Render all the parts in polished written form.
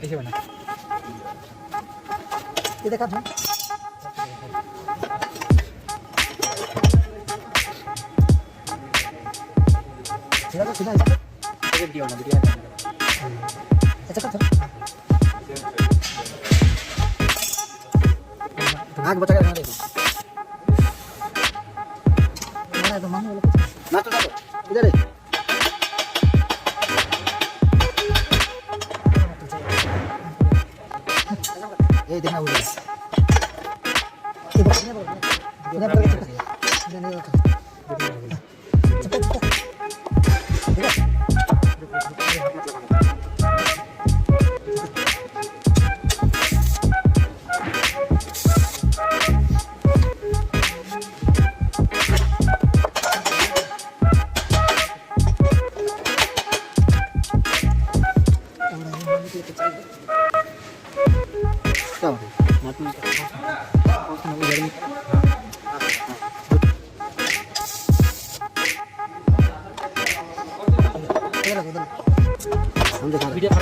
देखिए बना ये देखा था सीधा सीधा ये वीडियो ना वीडियो अच्छा कर आग बचा के रखना देखो हमारा तो मन वाला ना तो इधर है ये देखना होगा ये बचने बोल ये पर ये नहीं होता वीडियो खराब होना तनख्वाह काटेगा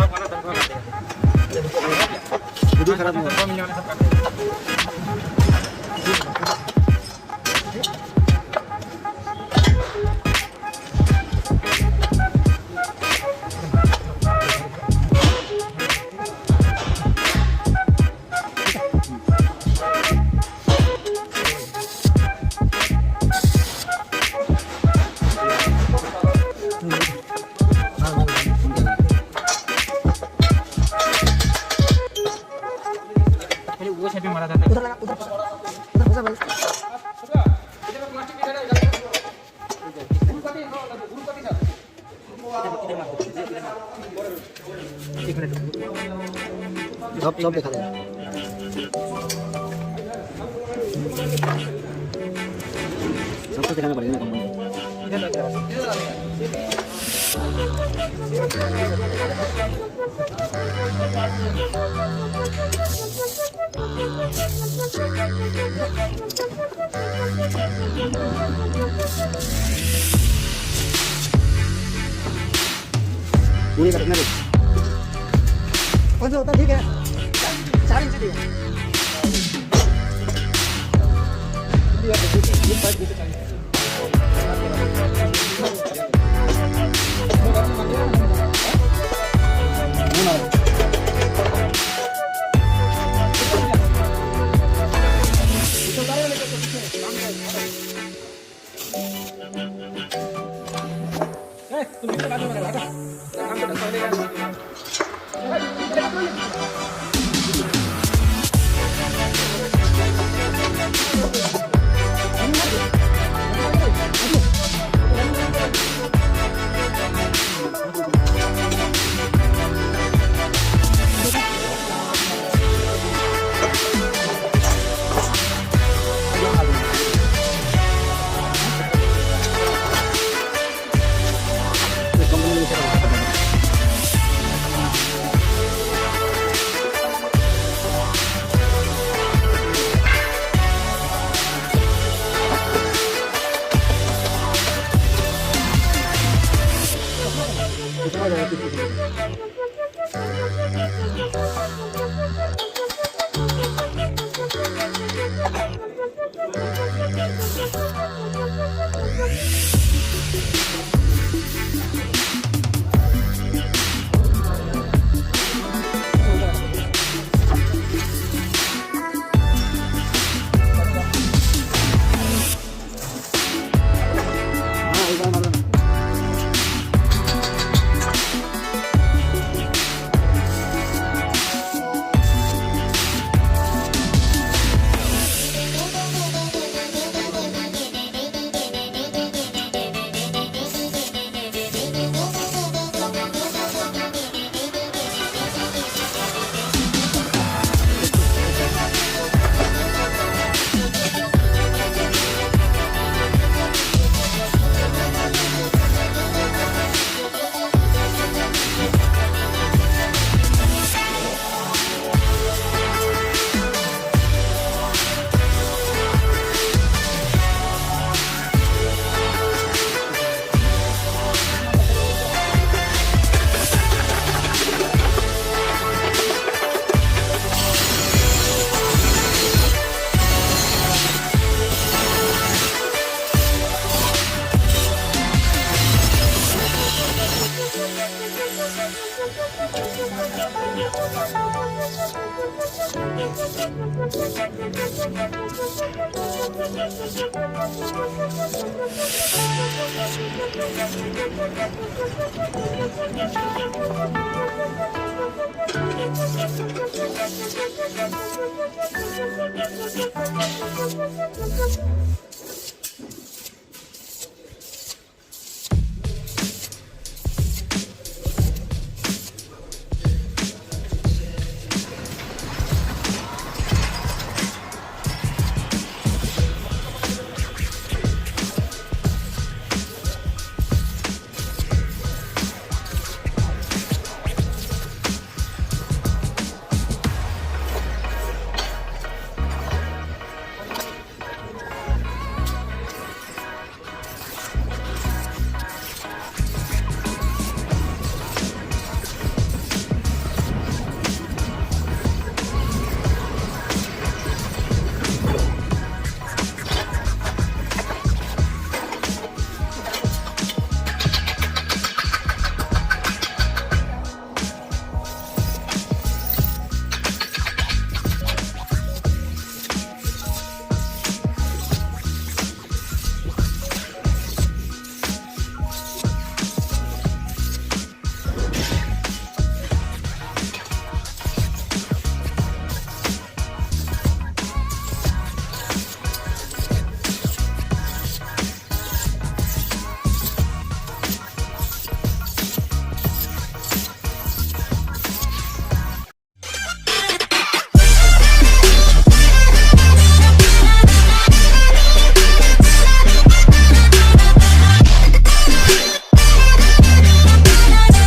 वीडियो खराब नहीं तनख्वाह मिलने वाले सब काटेगा वो छेपे मारा जाता है उधर लगा उधर फंसा भाई इधर प्लास्टिक इधर एक मिनट सब दिखा दे सबको दिखाना पड़ेगा ना इधर पूरी कटना है कौन सा होता ठीक है 4 इंच दिया ये पाइप भी चाहिए